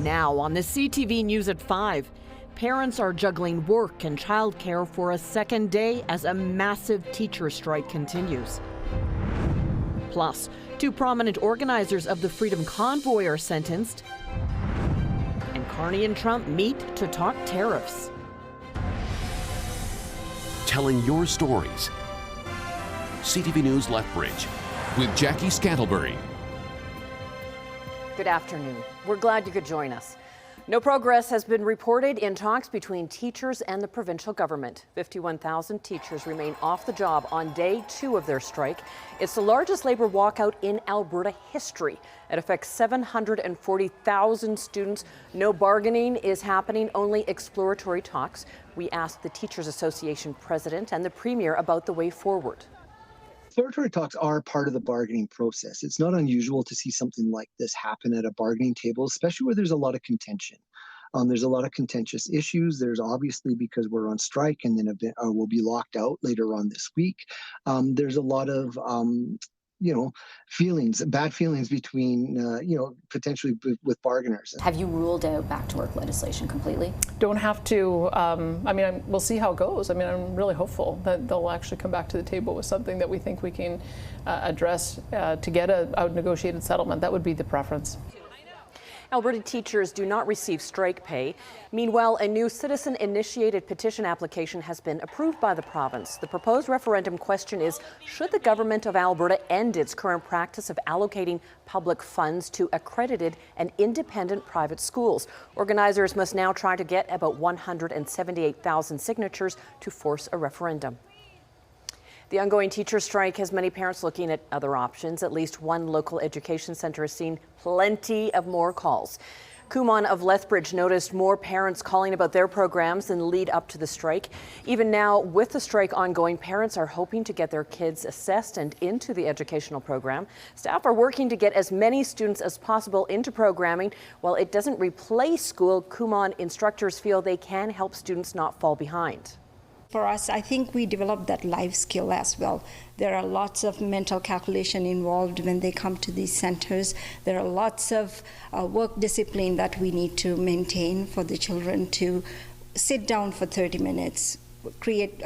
Now on the CTV News at 5, parents are juggling work and childcare for a second day as a massive teacher strike continues. Plus, two prominent organizers of the Freedom Convoy are sentenced. And Carney and Trump meet to talk tariffs. Telling your stories. CTV News Lethbridge with Jackie Scantlebury. Good afternoon. We're glad you could join us. No progress has been reported in talks between teachers and the provincial government. 51,000 teachers remain off the job on day 2 of their strike. It's the largest labor walkout in Alberta history. It affects 740,000 students. No bargaining is happening, only exploratory talks. We asked the Teachers Association president and the premier about the way forward. Exploratory talks are part of the bargaining process. It's not unusual to see something like this happen at a bargaining table, especially where there's a lot of contention. There's a lot of contentious issues. There's obviously, because we're on strike and then we'll be locked out later on this week. There's a lot of bad feelings between, potentially with bargainers. Have you ruled out back to work legislation completely? Don't have to. We'll see how it goes. I'm really hopeful that they'll actually come back to the table with something that we think we can address to get a negotiated settlement. That would be the preference. Alberta teachers do not receive strike pay. Meanwhile, a new citizen-initiated petition application has been approved by the province. The proposed referendum question is, should the government of Alberta end its current practice of allocating public funds to accredited and independent private schools? Organizers must now try to get about 178,000 signatures to force a referendum. The ongoing teacher strike has many parents looking at other options. At least one local education centre has seen plenty of more calls. Kumon of Lethbridge noticed more parents calling about their programs in the lead up to the strike. Even now, with the strike ongoing, parents are hoping to get their kids assessed and into the educational program. Staff are working to get as many students as possible into programming. While it doesn't replace school, Kumon instructors feel they can help students not fall behind. For us, I think we develop that life skill as well. There are lots of mental calculation involved when they come to these centers. There are lots of work discipline that we need to maintain for the children to sit down for 30 minutes, complete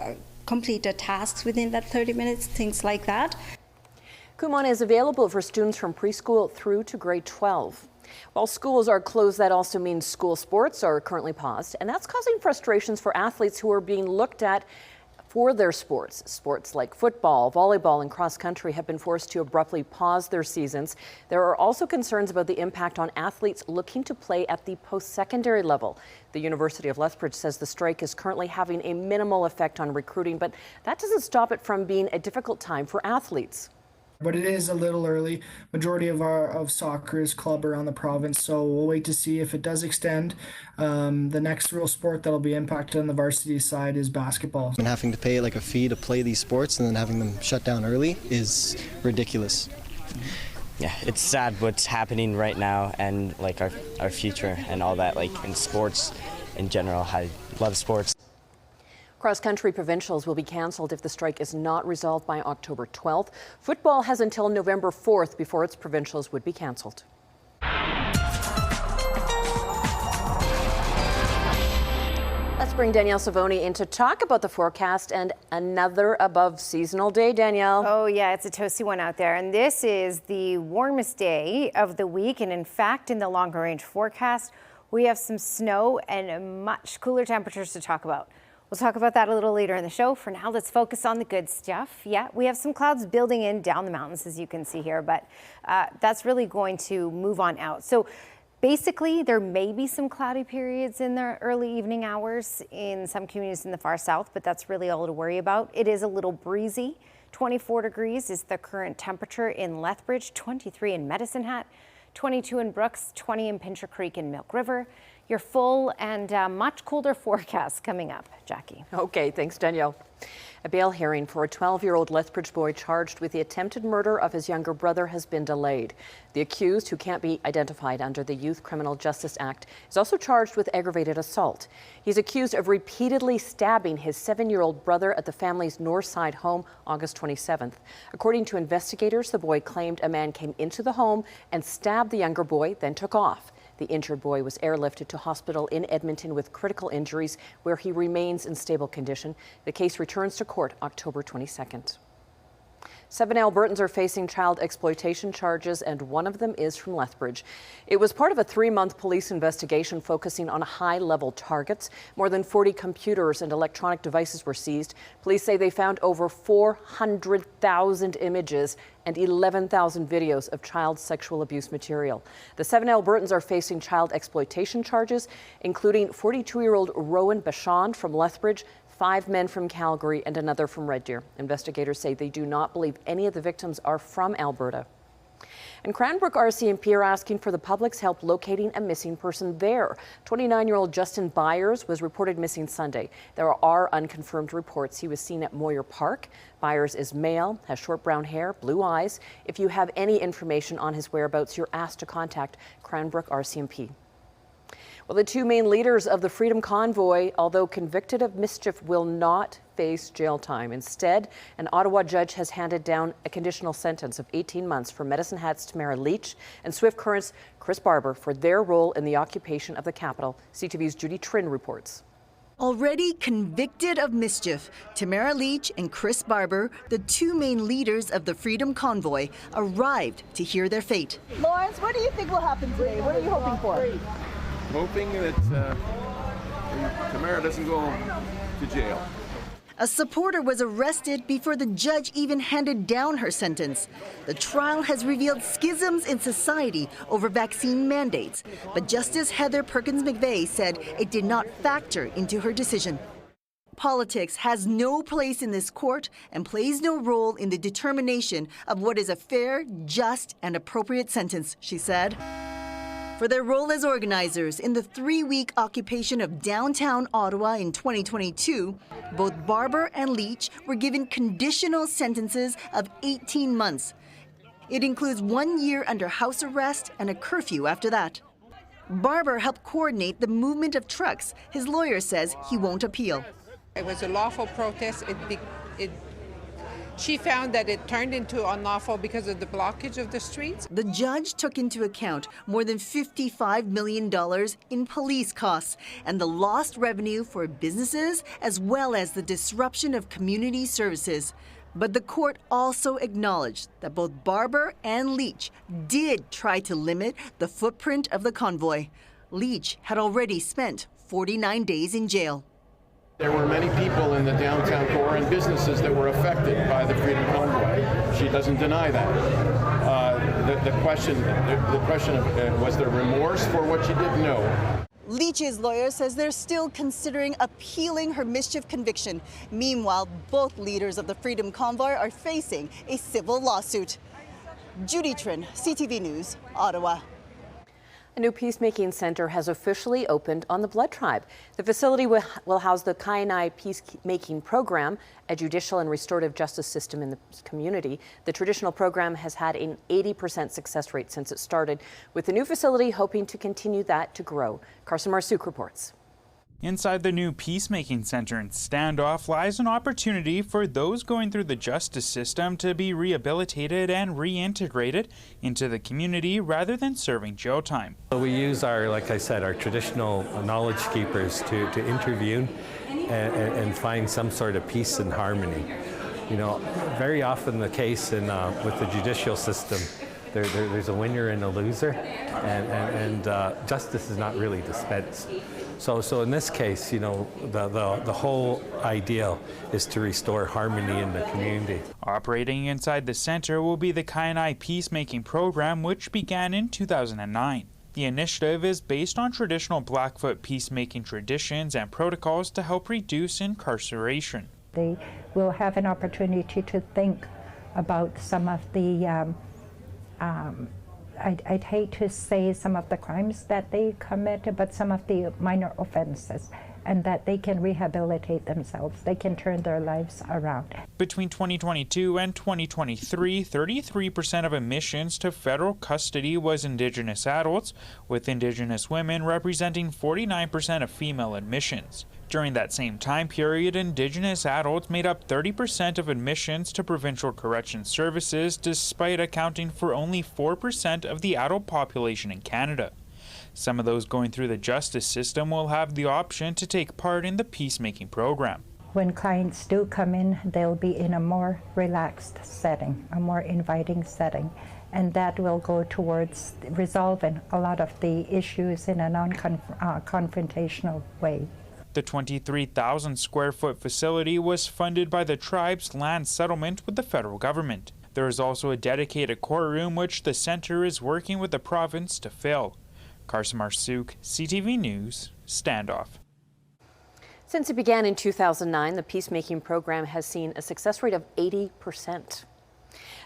a task within that 30 minutes, things like that. Kumon is available for students from preschool through to grade 12. While schools are closed, that also means school sports are currently paused, and that's causing frustrations for athletes who are being looked at for their sports. Sports like football, volleyball, and cross country have been forced to abruptly pause their seasons. There are also concerns about the impact on athletes looking to play at the post-secondary level. The University of Lethbridge says the strike is currently having a minimal effect on recruiting, but that doesn't stop it from being a difficult time for athletes. But it is a little early. Majority of soccer is club around the province, so we'll wait to see if it does extend. The next real sport that'll be impacted on the varsity side is basketball. And having to pay like a fee to play these sports and then having them shut down early is ridiculous. Yeah, it's sad what's happening right now and like our future and all that, like in sports in general. I love sports. Cross-country provincials will be cancelled if the strike is not resolved by October 12th. Football has until November 4th before its provincials would be cancelled. Let's bring Danielle Savoni in to talk about the forecast and another above seasonal day. Danielle. Oh yeah, it's a toasty one out there. And this is the warmest day of the week. And in fact, in the longer range forecast, we have some snow and much cooler temperatures to talk about. We'll talk about that a little later in the show. For now, let's focus on the good stuff. Yeah, we have some clouds building in down the mountains, as you can see here, but that's really going to move on out. So basically, there may be some cloudy periods in the early evening hours in some communities in the far south, but that's really all to worry about. It is a little breezy. 24 degrees is the current temperature in Lethbridge, 23 in Medicine Hat, 22 in Brooks, 20 in Pincher Creek and Milk River. Your full and much colder forecast coming up. Jackie. Okay, thanks, Danielle. A bail hearing for a 12-year-old Lethbridge boy charged with the attempted murder of his younger brother has been delayed. The accused, who can't be identified under the Youth Criminal Justice Act, is also charged with aggravated assault. He's accused of repeatedly stabbing his 7-year-old brother at the family's North Side home August 27th. According to investigators, the boy claimed a man came into the home and stabbed the younger boy, then took off. The injured boy was airlifted to hospital in Edmonton with critical injuries, where he remains in stable condition. The case returns to court October 22nd. 7 Albertans are facing child exploitation charges, and one of them is from Lethbridge. It was part of a 3-month police investigation focusing on high-level targets. More than 40 computers and electronic devices were seized. Police say they found over 400,000 images and 11,000 videos of child sexual abuse material. The 7 Albertans are facing child exploitation charges, including 42-year-old Rowan Bachand from Lethbridge, 5 men from Calgary, and another from Red Deer. Investigators say they do not believe any of the victims are from Alberta. And Cranbrook RCMP are asking for the public's help locating a missing person there. 29-year-old Justin Byers was reported missing Sunday. There are unconfirmed reports he was seen at Moyer Park. Byers is male, has short brown hair, blue eyes. If you have any information on his whereabouts, you're asked to contact Cranbrook RCMP. Well, the 2 main leaders of the Freedom Convoy, although convicted of mischief, will not face jail time. Instead, an Ottawa judge has handed down a conditional sentence of 18 months for Medicine Hat's Tamara Leach and Swift Current's Chris Barber for their role in the occupation of the Capitol. CTV's Judy Trin reports. Already convicted of mischief, Tamara Leach and Chris Barber, the 2 main leaders of the Freedom Convoy, arrived to hear their fate. Lawrence, what do you think will happen today? What are you hoping for? Hoping that Tamara doesn't go to jail. A supporter was arrested before the judge even handed down her sentence. The trial has revealed schisms in society over vaccine mandates, but Justice Heather Perkins McVeigh said it did not factor into her decision. Politics has no place in this court and plays no role in the determination of what is a fair, just, and appropriate sentence, she said. For their role as organizers in the 3-week occupation of downtown Ottawa in 2022, both Barber and Leach were given conditional sentences of 18 months. It includes 1 year under house arrest and a curfew after that. Barber helped coordinate the movement of trucks. His lawyer says he won't appeal. It was a lawful protest. She found that it turned into unlawful because of the blockage of the streets. The judge took into account more than $55 million in police costs and the lost revenue for businesses, as well as the disruption of community services. But the court also acknowledged that both Barber and Leach did try to limit the footprint of the convoy. Leach had already spent 49 days in jail. There were many people in the downtown core and businesses that were affected by the Freedom Convoy. She doesn't deny that. The question of was there remorse for what she did? No. Leach's lawyer says they're still considering appealing her mischief conviction. Meanwhile, both leaders of the Freedom Convoy are facing a civil lawsuit. Judy Trin, CTV News, Ottawa. A new peacemaking center has officially opened on the Blood Tribe. The facility will house the Kainai Peacemaking Program, a judicial and restorative justice system in the community. The traditional program has had an 80% success rate since it started, with the new facility hoping to continue that to grow. Carson Marsouk reports. Inside the new Peacemaking Center in Standoff lies an opportunity for those going through the justice system to be rehabilitated and reintegrated into the community rather than serving jail time. We use like I said, our traditional knowledge keepers to intervene and find some sort of peace and harmony. You know, very often the case with the judicial system, there's a winner and a loser, and justice is not really dispensed. So in this case, you know, the whole ideal is to restore harmony in the community. Operating inside the center will be the Kainai Peacemaking Program, which began in 2009. The initiative is based on traditional Blackfoot peacemaking traditions and protocols to help reduce incarceration. They will have an opportunity to think about some of the I'd hate to say some of the crimes that they committed, but some of the minor offenses, and that they can rehabilitate themselves. They can turn their lives around. Between 2022 and 2023, 33% of admissions to federal custody was Indigenous adults, with Indigenous women representing 49% of female admissions. During that same time period, Indigenous adults made up 30% of admissions to provincial correction services, despite accounting for only 4% of the adult population in Canada. Some of those going through the justice system will have the option to take part in the peacemaking program. When clients do come in, they'll be in a more relaxed setting, a more inviting setting, and that will go towards resolving a lot of the issues in a non-confrontational way. The 23,000 square foot facility was funded by the tribe's land settlement with the federal government. There is also a dedicated courtroom which the center is working with the province to fill. Carson Marsouk, CTV News, Standoff. Since it began in 2009, the peacemaking program has seen a success rate of 80%.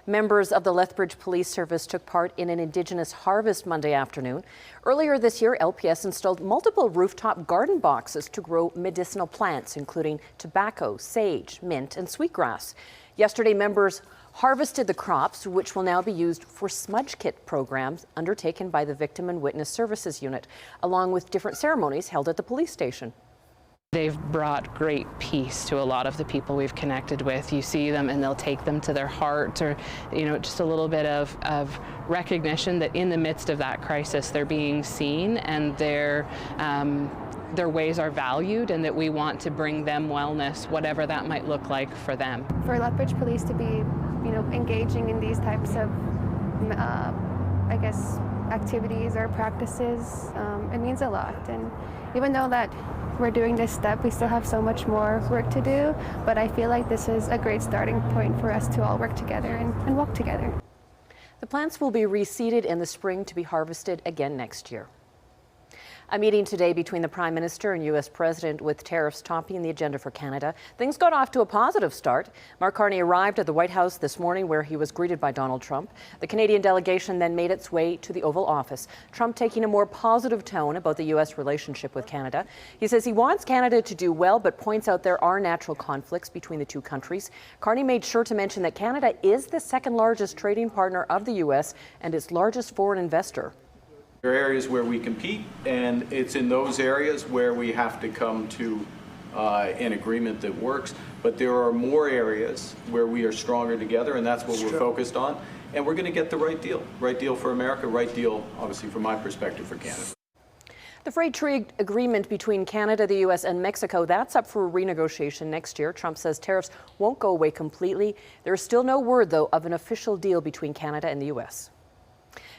Members of the Lethbridge Police Service took part in an Indigenous harvest Monday afternoon. Earlier this year, LPS installed multiple rooftop garden boxes to grow medicinal plants, including tobacco, sage, mint, and sweetgrass. Yesterday, members harvested the crops, which will now be used for smudge kit programs undertaken by the Victim and Witness Services Unit, along with different ceremonies held at the police station. They've brought great peace to a lot of the people we've connected with. You see them and they'll take them to their heart, or, just a little bit of recognition that in the midst of that crisis, they're being seen and their ways are valued, and that we want to bring them wellness, whatever that might look like for them. For Lethbridge Police to be, engaging in these types of, activities or practices, it means a lot. And even though that we're doing this step, we still have so much more work to do, but I feel like this is a great starting point for us to all work together and walk together. The plants will be reseeded in the spring to be harvested again next year. A meeting today between the Prime Minister and U.S. President, with tariffs topping the agenda for Canada. Things got off to a positive start. Mark Carney arrived at the White House this morning, where he was greeted by Donald Trump. The Canadian delegation then made its way to the Oval Office, Trump taking a more positive tone about the U.S. relationship with Canada. He says he wants Canada to do well, but points out there are natural conflicts between the two countries. Carney made sure to mention that Canada is the second largest trading partner of the U.S. and its largest foreign investor. There are areas where we compete, and it's in those areas where we have to come to an agreement that works. But there are more areas where we are stronger together, and that's what we're focused on. And we're going to get the right deal for America, right deal, obviously, from my perspective, for Canada. The free trade agreement between Canada, the U.S. and Mexico, that's up for renegotiation next year. Trump says tariffs won't go away completely. There is still no word, though, of an official deal between Canada and the U.S.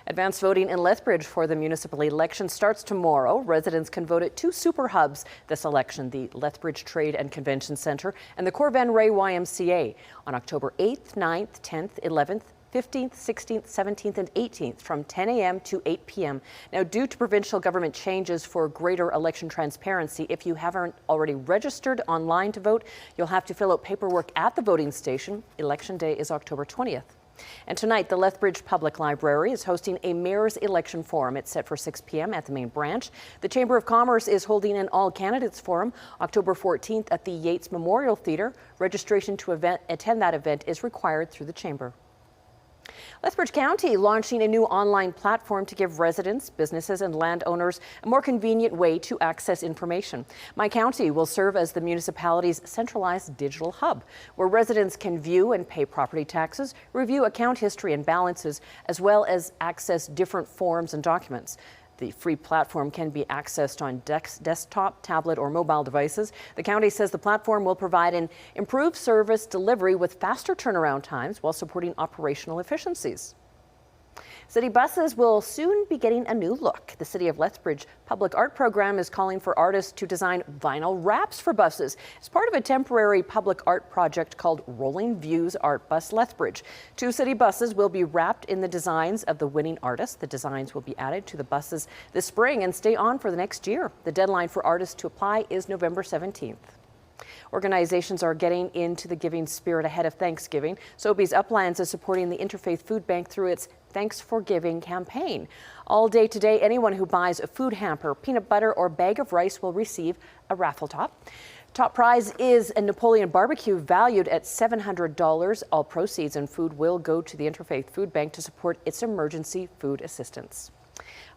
Advanced voting in Lethbridge for the municipal election starts tomorrow. Residents can vote at two super hubs this election, the Lethbridge Trade and Convention Centre and the Corvan Ray YMCA, on October 8th, 9th, 10th, 11th, 15th, 16th, 17th and 18th from 10 a.m. to 8 p.m. Now, due to provincial government changes for greater election transparency, if you haven't already registered online to vote, you'll have to fill out paperwork at the voting station. Election day is October 20th. And tonight, the Lethbridge Public Library is hosting a Mayor's Election Forum. It's set for 6 p.m. at the main branch. The Chamber of Commerce is holding an all-candidates forum October 14th at the Yates Memorial Theatre. Registration to attend that event is required through the Chamber. Lethbridge County launching a new online platform to give residents, businesses and landowners a more convenient way to access information. My County will serve as the municipality's centralized digital hub, where residents can view and pay property taxes, review account history and balances, as well as access different forms and documents. The free platform can be accessed on desktop, tablet, or mobile devices. The county says the platform will provide an improved service delivery with faster turnaround times while supporting operational efficiencies. City buses will soon be getting a new look. The City of Lethbridge Public Art Program is calling for artists to design vinyl wraps for buses as part of a temporary public art project called Rolling Views Art Bus Lethbridge. 2 city buses will be wrapped in the designs of the winning artists. The designs will be added to the buses this spring and stay on for the next year. The deadline for artists to apply is November 17th. Organizations are getting into the giving spirit ahead of Thanksgiving. Sobeys Uplands is supporting the Interfaith Food Bank through its Thanks for Giving campaign. All day today, anyone who buys a food hamper, peanut butter, or bag of rice will receive a raffle top. Top prize is a Napoleon barbecue valued at $700. All proceeds and food will go to the Interfaith Food Bank to support its emergency food assistance.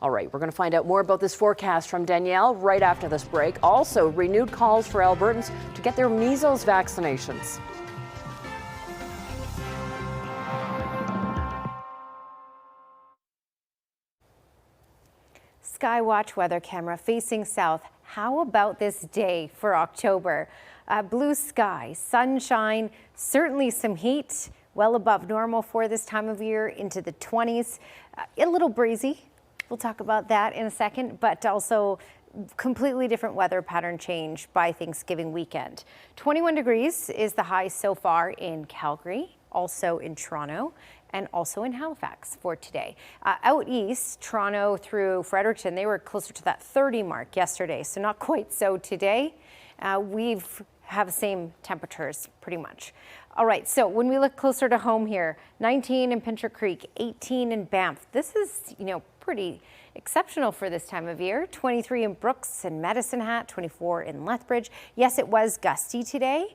All right, we're going to find out more about this forecast from Danielle right after this break. Also, renewed calls for Albertans to get their measles vaccinations. Skywatch weather camera facing south. How about this day for October? Blue sky, sunshine, certainly some heat, well above normal for this time of year, into the 20s. A little breezy. We'll talk about that in a second, but also completely different weather pattern change by Thanksgiving weekend. 21 degrees is the high so far in Calgary, also in Toronto, and also in Halifax for today. Out east, Toronto through Fredericton, they were closer to that 30 mark yesterday, so not quite so today. We've have the same temperatures pretty much. All right, so when we look closer to home here, 19 in Pincher Creek, 18 in Banff. This is, pretty exceptional for this time of year. 23 in Brooks and Medicine Hat, 24 in Lethbridge. Yes, it was gusty today,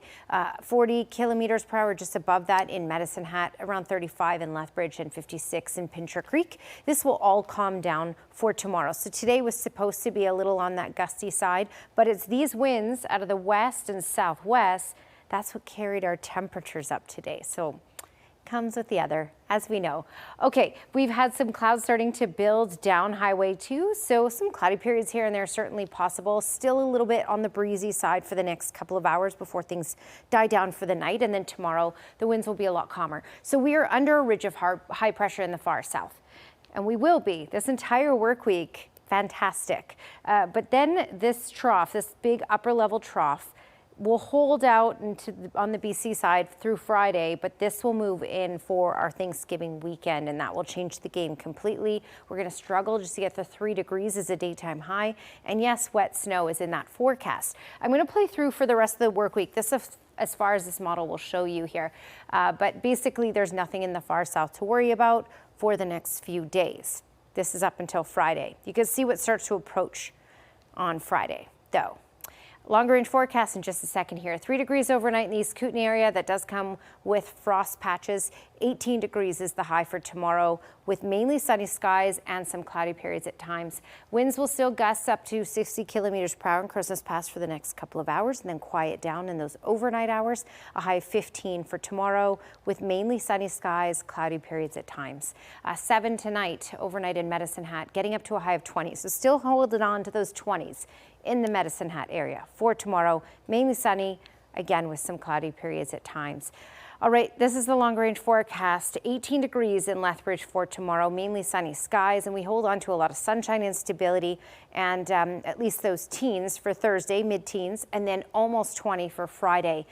40 kilometers per hour just above that in Medicine Hat, around 35 in Lethbridge and 56 in Pincher Creek. This will all calm down for tomorrow. So today was supposed to be a little on that gusty side, but it's these winds out of the west and southwest, that's what carried our temperatures up today. So comes with the other, as we know. Okay, we've had some clouds starting to build down Highway 2, so some cloudy periods here and there certainly possible. Still a little bit on the breezy side for the next couple of hours before things die down for the night, and then tomorrow the winds will be a lot calmer. So we are under a ridge of high pressure in the far south, and we will be this entire work week. Fantastic. But then this trough, this big upper level trough, will hold out on the BC side through Friday, but this will move in for our Thanksgiving weekend, and that will change the game completely. We're going to struggle just to get to 3 degrees as a daytime high, and yes, wet snow is in that forecast. I'm going to play through for the rest of the work week. This is as far as this model will show you here, but basically there's nothing in the far south to worry about for the next few days. This is up until Friday. You can see what starts to approach on Friday, though. Longer range forecast in just a second here. 3 degrees overnight in the East Kootenay area. That does come with frost patches. 18 degrees is the high for tomorrow, with mainly sunny skies and some cloudy periods at times. Winds will still gust up to 60 kilometers per hour in Christmas Pass for the next couple of hours, and then quiet down in those overnight hours. A high of 15 for tomorrow, with mainly sunny skies, cloudy periods at times. 7 tonight, overnight in Medicine Hat, getting up to a high of 20. So still holding on to those 20s in the Medicine Hat area. For tomorrow, mainly sunny, again with some cloudy periods at times. All right, this is the longer range forecast. 18 degrees in Lethbridge for tomorrow, mainly sunny skies, and we hold on to a lot of sunshine and stability, and at least those teens for Thursday, mid-teens, and then almost 20 for Friday.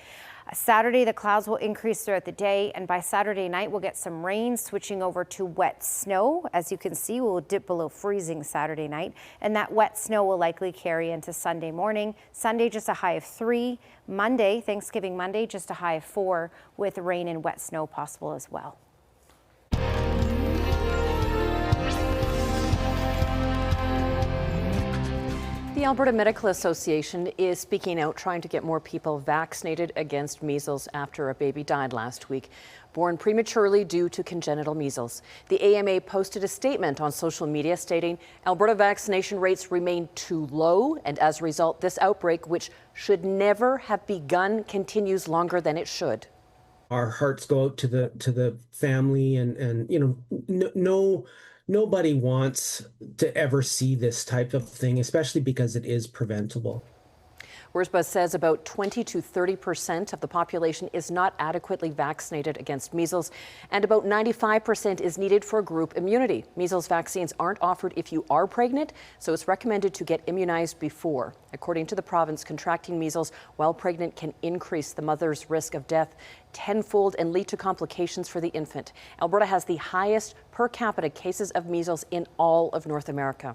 Saturday, the clouds will increase throughout the day, and by Saturday night, we'll get some rain switching over to wet snow. As you can see, we'll dip below freezing Saturday night, and that wet snow will likely carry into Sunday morning. Sunday, just a high of 3. Monday, Thanksgiving Monday, just a high of 4, with rain and wet snow possible as well. The Alberta Medical Association is speaking out, trying to get more people vaccinated against measles after a baby died last week, born prematurely due to congenital measles. The AMA posted a statement on social media stating Alberta vaccination rates remain too low, and as a result, this outbreak, which should never have begun, continues longer than it should. Our hearts go out to the family, and nobody wants to ever see this type of thing, especially because it is preventable. WRSBA says about 20 to 30% of the population is not adequately vaccinated against measles, and about 95% is needed for group immunity. Measles vaccines aren't offered if you are pregnant, so it's recommended to get immunized before. According to the province, contracting measles while pregnant can increase the mother's risk of death tenfold and lead to complications for the infant. Alberta has the highest per capita cases of measles in all of North America.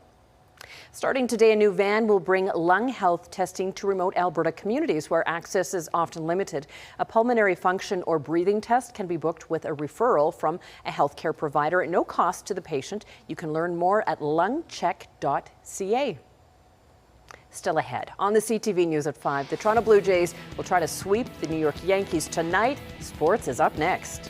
Starting today, a new van will bring lung health testing to remote Alberta communities where access is often limited. A pulmonary function or breathing test can be booked with a referral from a healthcare provider at no cost to the patient. You can learn more at lungcheck.ca. Still ahead on the CTV News at 5, the Toronto Blue Jays will try to sweep the New York Yankees tonight. Sports is up next.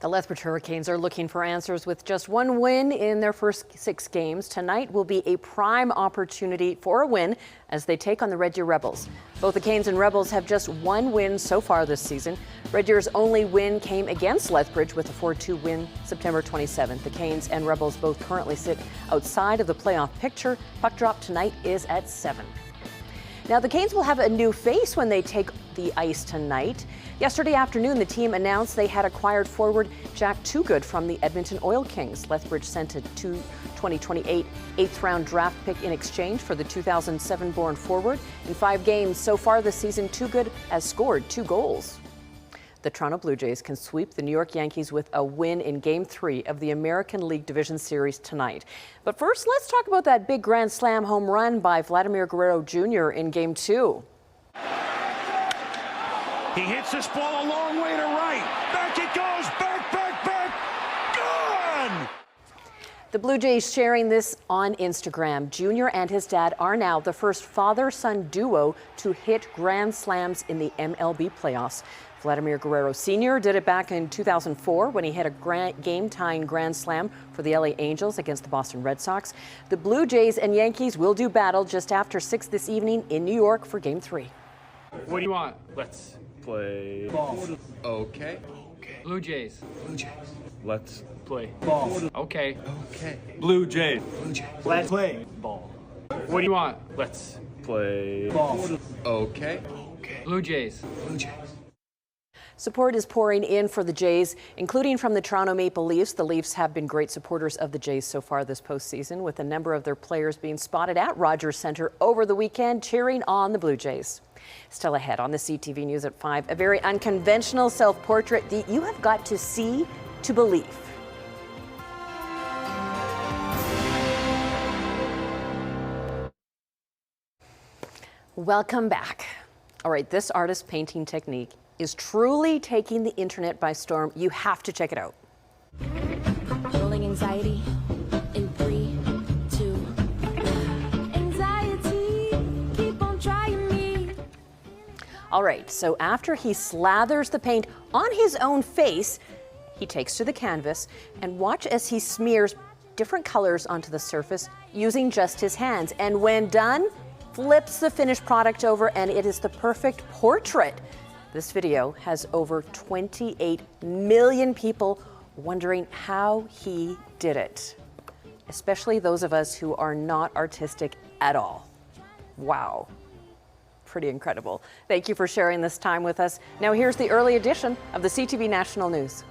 The Lethbridge Hurricanes are looking for answers with just one win in their first 6 games. Tonight will be a prime opportunity for a win as they take on the Red Deer Rebels. Both the Canes and Rebels have just one win so far this season. Red Deer's only win came against Lethbridge with a 4-2 win September 27th. The Canes and Rebels both currently sit outside of the playoff picture. Puck drop tonight is at 7. Now, the Canes will have a new face when they take the ice tonight. Yesterday afternoon, the team announced they had acquired forward Jack Toogood from the Edmonton Oil Kings. Lethbridge sent a 2028 8th-round draft pick in exchange for the 2007-born forward. In 5 games so far this season, Toogood has scored 2 goals. The Toronto Blue Jays can sweep the New York Yankees with a win in Game 3 of the American League Division Series tonight. But first, let's talk about that big Grand Slam home run by Vladimir Guerrero Jr. in Game 2. He hits this ball a long way to right. Back it goes. Back. Gone! The Blue Jays sharing this on Instagram. Junior and his dad are now the first father-son duo to hit Grand Slams in the MLB playoffs. Vladimir Guerrero Sr. did it back in 2004 when he hit a game-tying Grand Slam for the LA Angels against the Boston Red Sox. The Blue Jays and Yankees will do battle just after 6 this evening in New York for Game 3. What do you want? Let's play ball. Okay. Blue Jays. Let's play ball. Okay. Blue Jays. Let's play ball. What do you want? Let's play ball. Okay. Blue Jays. Support is pouring in for the Jays, including from the Toronto Maple Leafs. The Leafs have been great supporters of the Jays so far this postseason, with a number of their players being spotted at Rogers Centre over the weekend cheering on the Blue Jays. Still ahead on the CTV News at 5, a very unconventional self-portrait that you have got to see to believe. Welcome back. All right, this artist's painting technique is truly taking the internet by storm. You have to check it out. Building anxiety in 3, 2. Anxiety, keep on trying me. All right, so after he slathers the paint on his own face, he takes to the canvas and watch as he smears different colors onto the surface using just his hands. And when done, flips the finished product over and it is the perfect portrait. This video has over 28 million people wondering how he did it, especially those of us who are not artistic at all. Wow, pretty incredible. Thank you for sharing this time with us. Now here's the early edition of the CTV National News.